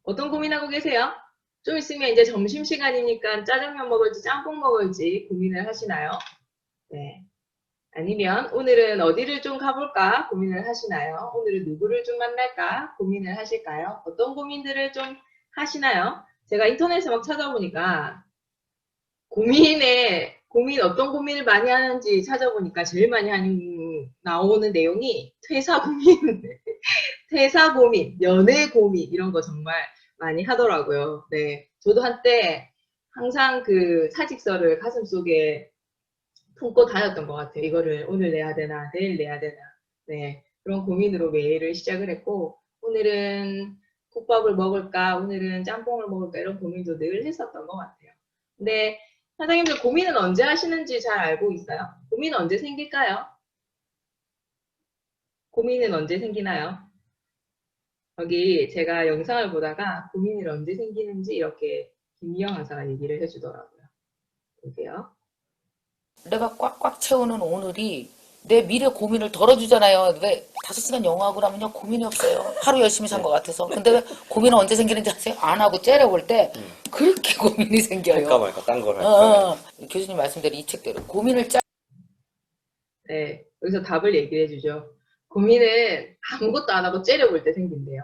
어떤 고민하고 계세요? 좀 있으면 이제 점심시간이니까 짜장면 먹을지 짬뽕 먹을지 고민을 하시나요? 네. 아니면 오늘은 어디를 좀 가볼까 고민을 하시나요? 오늘은 누구를 좀 만날까 고민을 하실까요? 어떤 고민들을 좀 하시나요? 제가 인터넷에 막 찾아보니까 고민 어떤 고민을 많이 하는지 찾아보니까 제일 많이 나오는 내용이 퇴사 고민, 퇴사 고민, 연애 고민 이런 거 정말 많이 하더라고요. 네, 저도 한때 항상 그 사직서를 가슴속에 품고 다녔던 것 같아요. 이거를 오늘 내야 되나, 내일 내야 되나. 네, 그런 고민으로 매일을 시작을 했고 오늘은 국밥을 먹을까, 오늘은 짬뽕을 먹을까 이런 고민도 늘 했었던 것 같아요. 근데 사장님들 고민은 언제 하시는지 잘 알고 있어요? 고민은 언제 생길까요? 고민은 언제 생기나요? 여기 제가 영상을 보다가 고민이 언제 생기는지 이렇게 김미영 강사가 얘기를 해주더라고요. 볼게요. 내가 꽉꽉 채우는 오늘이 내 미래 고민을 덜어주잖아요. 왜 5시간 영어하고 나면요 고민이 없어요. 하루 열심히 산 것 같아서. 근데 왜 고민은 언제 생기는지 아세요? 안 하고 째려볼 때 그렇게 고민이 생겨요. 할까 말까 딴 걸 할까. 교수님 말씀대로 이 책대로 고민을 짜. 네, 여기서 답을 얘기해 주죠. 고민은 아무것도 안 하고 째려볼 때 생긴대요.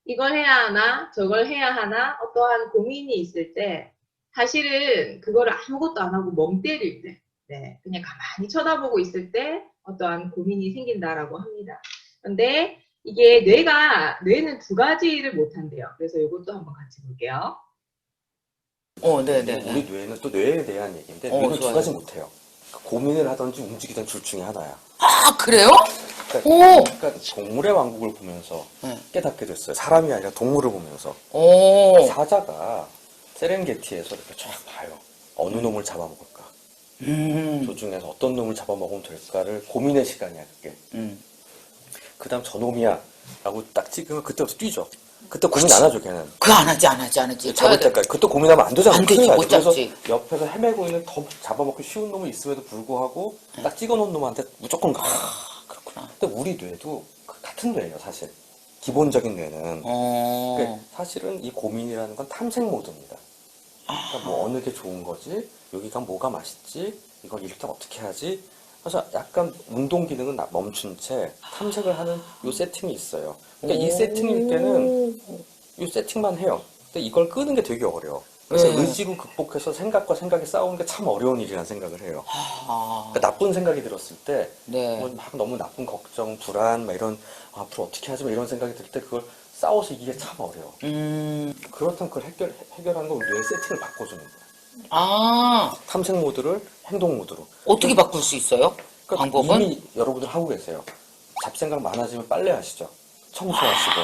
이걸 해야 하나, 저걸 해야 하나, 어떠한 고민이 있을 때, 사실은 그거를 아무것도 안 하고 멍 때릴 때, 네, 그냥 가만히 쳐다보고 있을 때 어떠한 고민이 생긴다라고 합니다. 근데 이게 뇌는 두 가지를 못한대요. 그래서 이것도 한번 같이 볼게요. 네네. 우리 뇌는 또 뇌에 대한 얘기인데 뇌는 두 가지 못해요. 고민을 하든지 움직이든 둘 중에 하나야. 아, 그래요? 그러니까 동물의 왕국을 보면서 깨닫게 됐어요. 사람이 아니라 동물을 보면서. 사자가 세렝게티에서 이렇게 쫙 봐요. 어느 놈을 잡아먹을까? 저 중에서 어떤 놈을 잡아먹으면 될까를 고민의 시간이야, 그게. 그 다음 저놈이야 라고 딱 찍으면 그때부터 뛰죠. 그때 고민 안 하죠, 걔는. 그거 안 하지. 잡을 때까지. 그때 고민하면 안 되잖아. 안 되지, 못 잡지. 그래서 옆에서 헤매고 있는 더 잡아먹기 쉬운 놈이 있음에도 불구하고 딱 찍어놓은 놈한테 무조건 가. 그렇구나. 근데 우리 뇌도 같은 뇌예요, 사실. 기본적인 뇌는. 그러니까 사실은 이 고민이라는 건 탐색 모드입니다. 그러니까 뭐 어느 게 좋은 거지? 여기가 뭐가 맛있지? 이걸 일단 어떻게 하지? 그래서 약간 운동 기능은 멈춘 채 탐색을 하는 요 세팅이 있어요. 그러니까 이 세팅일 때는 이 세팅만 해요. 근데 이걸 끄는 게 되게 어려워. 그래서 의지로 극복해서 생각과 생각이 싸우는 게 참 어려운 일이라는 생각을 해요. 그러니까 나쁜 생각이 들었을 때, 막 너무 나쁜 걱정, 불안, 막 이런, 앞으로 어떻게 하지? 막 이런 생각이 들 때 그걸 싸워서 이기게 참 어려워. 그렇다면 그걸 해결하는 건 뇌의 세팅을 바꿔주는 거야. 탐색 모드를 행동 모드로. 어떻게 바꿀 수 있어요? 그러니까 방법은? 이미 여러분들 하고 계세요. 잡생각 많아지면 빨래 하시죠. 청소하시고.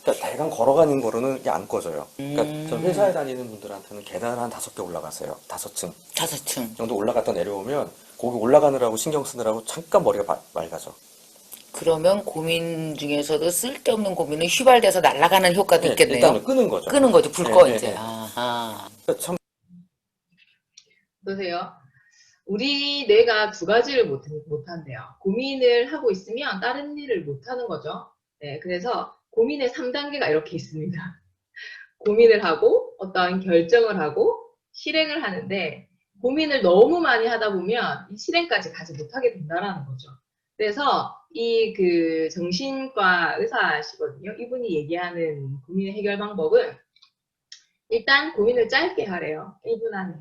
그러니까 대강 걸어가는 거로는 이게 안 꺼져요. 그러니까 저 회사에 다니는 분들한테는 계단을 한 5개 올라가세요. 5층 5층 정도 올라갔다 내려오면 거기 올라가느라고 신경 쓰느라고 잠깐 머리가 맑아져. 그러면 고민 중에서도 쓸데없는 고민은 휘발돼서 날아가는 효과도 있겠네요. 일단은 끄는 거죠. 끄는 거죠. 불 꺼 네, 이제. 네. 그러니까 참 보세요. 우리 뇌가 두 가지를 못한대요. 고민을 하고 있으면 다른 일을 못하는 거죠. 네, 그래서 고민의 3단계가 이렇게 있습니다. 고민을 하고 어떠한 결정을 하고 실행을 하는데 고민을 너무 많이 하다 보면 이 실행까지 가지 못하게 된다는 거죠. 그래서 이 그 정신과 의사시거든요. 이분이 얘기하는 고민의 해결 방법은 일단 고민을 짧게 하래요. 1분 안에.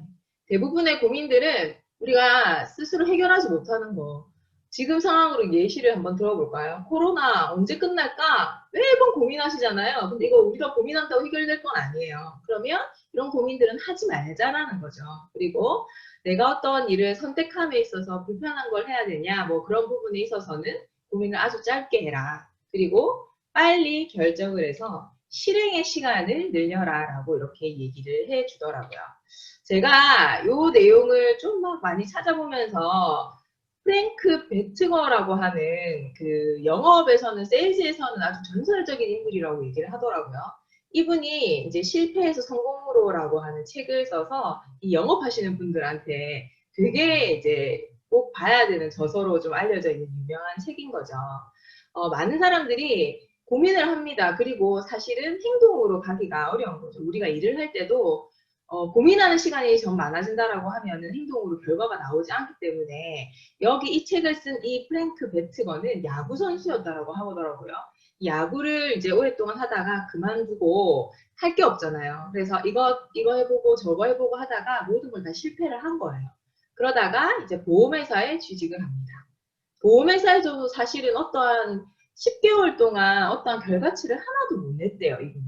대부분의 고민들은 우리가 스스로 해결하지 못하는 거. 지금 상황으로 예시를 한번 들어볼까요? 코로나 언제 끝날까? 매번 고민하시잖아요. 근데 이거 우리가 고민한다고 해결될 건 아니에요. 그러면 이런 고민들은 하지 말자라는 거죠. 그리고 내가 어떤 일을 선택함에 있어서 불편한 걸 해야 되냐, 뭐 그런 부분에 있어서는 고민을 아주 짧게 해라. 그리고 빨리 결정을 해서 실행의 시간을 늘려라 라고 이렇게 얘기를 해 주더라고요. 제가 이 내용을 좀 막 많이 찾아보면서 프랭크 베트거라고 하는 그 영업에서는 세일즈에서는 아주 전설적인 인물이라고 얘기를 하더라고요. 이분이 이제 실패해서 성공으로라고 하는 책을 써서 이 영업하시는 분들한테 되게 이제 꼭 봐야 되는 저서로 좀 알려져 있는 유명한 책인 거죠. 많은 사람들이 고민을 합니다. 그리고 사실은 행동으로 가기가 어려운 거죠. 우리가 일을 할 때도 고민하는 시간이 좀 많아진다라고 하면은 행동으로 결과가 나오지 않기 때문에 여기 이 책을 쓴 이 프랭크 베트거는 야구 선수였다라고 하더라고요. 야구를 이제 오랫동안 하다가 그만두고 할 게 없잖아요. 그래서 이거 해보고 저거 해보고 하다가 모든 걸 다 실패를 한 거예요. 그러다가 이제 보험회사에 취직을 합니다. 보험회사에서도 사실은 어떠한 10개월 동안 어떠한 결과치를 하나도 못 냈대요, 이분이.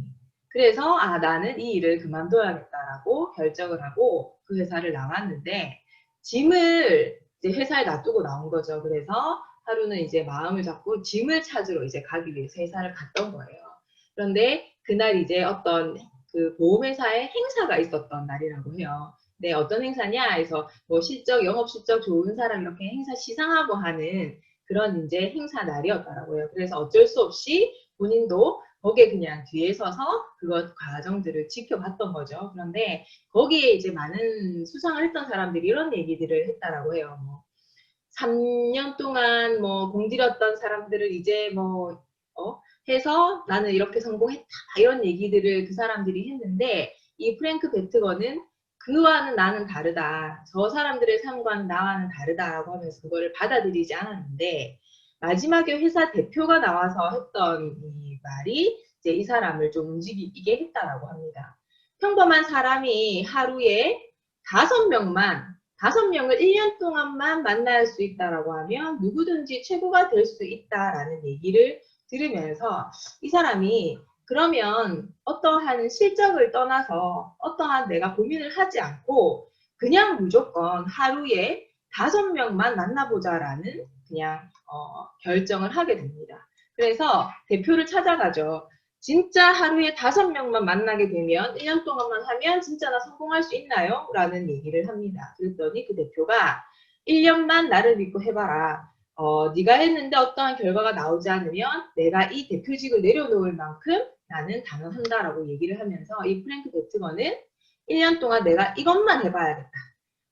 그래서 나는 이 일을 그만둬야겠다라고 결정을 하고 그 회사를 나왔는데 짐을 이제 회사에 놔두고 나온 거죠. 그래서 하루는 이제 마음을 잡고 짐을 찾으러 이제 가기 위해서 회사를 갔던 거예요. 그런데 그날 이제 어떤 그 보험회사에 행사가 있었던 날이라고 해요. 네, 어떤 행사냐 해서 뭐 실적, 영업 실적 좋은 사람 이렇게 행사 시상하고 하는 그런 이제 행사 날이었더라고요. 그래서 어쩔 수 없이 본인도 거기에 그냥 뒤에 서서 그것 과정들을 지켜봤던 거죠. 그런데 거기에 이제 많은 수상을 했던 사람들이 이런 얘기들을 했다라고 해요. 뭐 3년 동안 뭐 공들였던 사람들을 이제 뭐 해서 나는 이렇게 성공했다 이런 얘기들을 그 사람들이 했는데 이 프랭크 베트거는 그와는 나는 다르다. 저 사람들의 삶과는 나와는 다르다라고 하면서 그거를 받아들이지 않았는데 마지막에 회사 대표가 나와서 했던 이 말이 이제 이 사람을 좀 움직이게 했다라고 합니다. 평범한 사람이 하루에 5명을 1년 동안만 만날 수 있다라고 하면 누구든지 최고가 될 수 있다라는 얘기를 들으면서 이 사람이 그러면 어떠한 실적을 떠나서 어떠한 내가 고민을 하지 않고 그냥 무조건 하루에 5명만 만나보자라는 그냥 결정을 하게 됩니다. 그래서 대표를 찾아가죠. 진짜 하루에 5명만 만나게 되면 1년 동안만 하면 진짜 나 성공할 수 있나요? 라는 얘기를 합니다. 그랬더니 그 대표가 1년만 나를 믿고 해봐라. 네가 했는데 어떠한 결과가 나오지 않으면 내가 이 대표직을 내려놓을 만큼 나는 단언한다라고 얘기를 하면서 이 프랭크 베트거는 1년 동안 내가 이것만 해봐야겠다.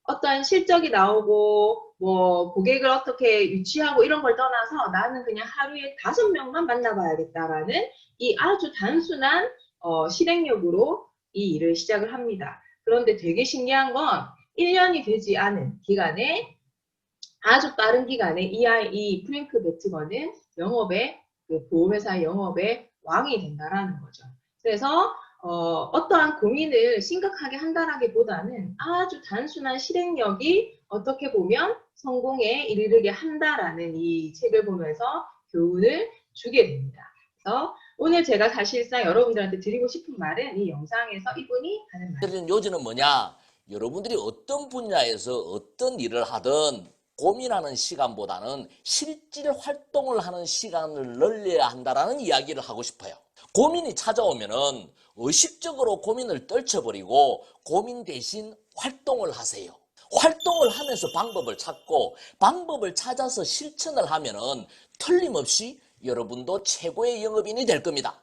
어떠한 실적이 나오고 뭐 고객을 어떻게 유치하고 이런 걸 떠나서 나는 그냥 하루에 5명만 만나봐야겠다라는 이 아주 단순한 실행력으로 이 일을 시작을 합니다. 그런데 되게 신기한 건 1년이 되지 않은 기간에 아주 빠른 기간에 이 프랭크 베트거는 그 보험회사 영업의 왕이 된다라는 거죠. 그래서 어떠한 고민을 심각하게 한다라기보다는 아주 단순한 실행력이 어떻게 보면 성공에 이르게 한다라는 이 책을 보면서 교훈을 주게 됩니다. 그래서 오늘 제가 사실상 여러분들한테 드리고 싶은 말은 이 영상에서 이분이 하는 말이에요. 요지는 뭐냐? 여러분들이 어떤 분야에서 어떤 일을 하든 고민하는 시간보다는 실질 활동을 하는 시간을 늘려야 한다는 이야기를 하고 싶어요. 고민이 찾아오면은 의식적으로 고민을 떨쳐버리고 고민 대신 활동을 하세요. 활동을 하면서 방법을 찾고 방법을 찾아서 실천을 하면은 틀림없이 여러분도 최고의 영업인이 될 겁니다.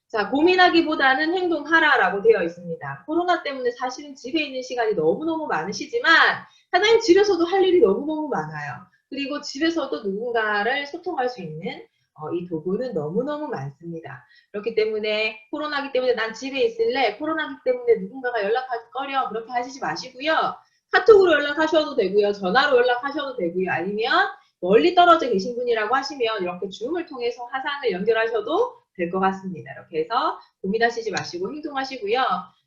자, 고민하기보다는 행동하라라고 되어 있습니다. 코로나 때문에 사실은 집에 있는 시간이 너무너무 많으시지만 사장님 집에서도 할 일이 너무너무 많아요. 그리고 집에서도 누군가를 소통할 수 있는 이 도구는 너무너무 많습니다. 그렇기 때문에 코로나기 때문에 난 집에 있을래. 코로나기 때문에 누군가가 연락하기 꺼려. 그렇게 하시지 마시고요. 카톡으로 연락하셔도 되고요. 전화로 연락하셔도 되고요. 아니면 멀리 떨어져 계신 분이라고 하시면 이렇게 줌을 통해서 화상을 연결하셔도 될 것 같습니다. 이렇게 해서 고민하시지 마시고 행동하시고요.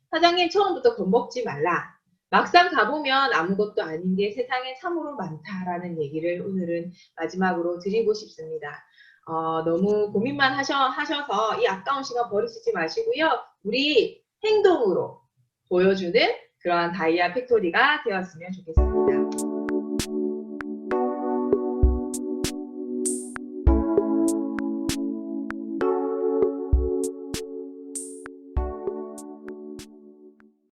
사장님 처음부터 겁먹지 말라. 막상 가보면 아무것도 아닌 게 세상에 참으로 많다라는 얘기를 오늘은 마지막으로 드리고 싶습니다. 너무 고민만 하셔서 이 아까운 시간 버리시지 마시고요. 우리 행동으로 보여주는 그러한 다이아 팩토리가 되었으면 좋겠습니다.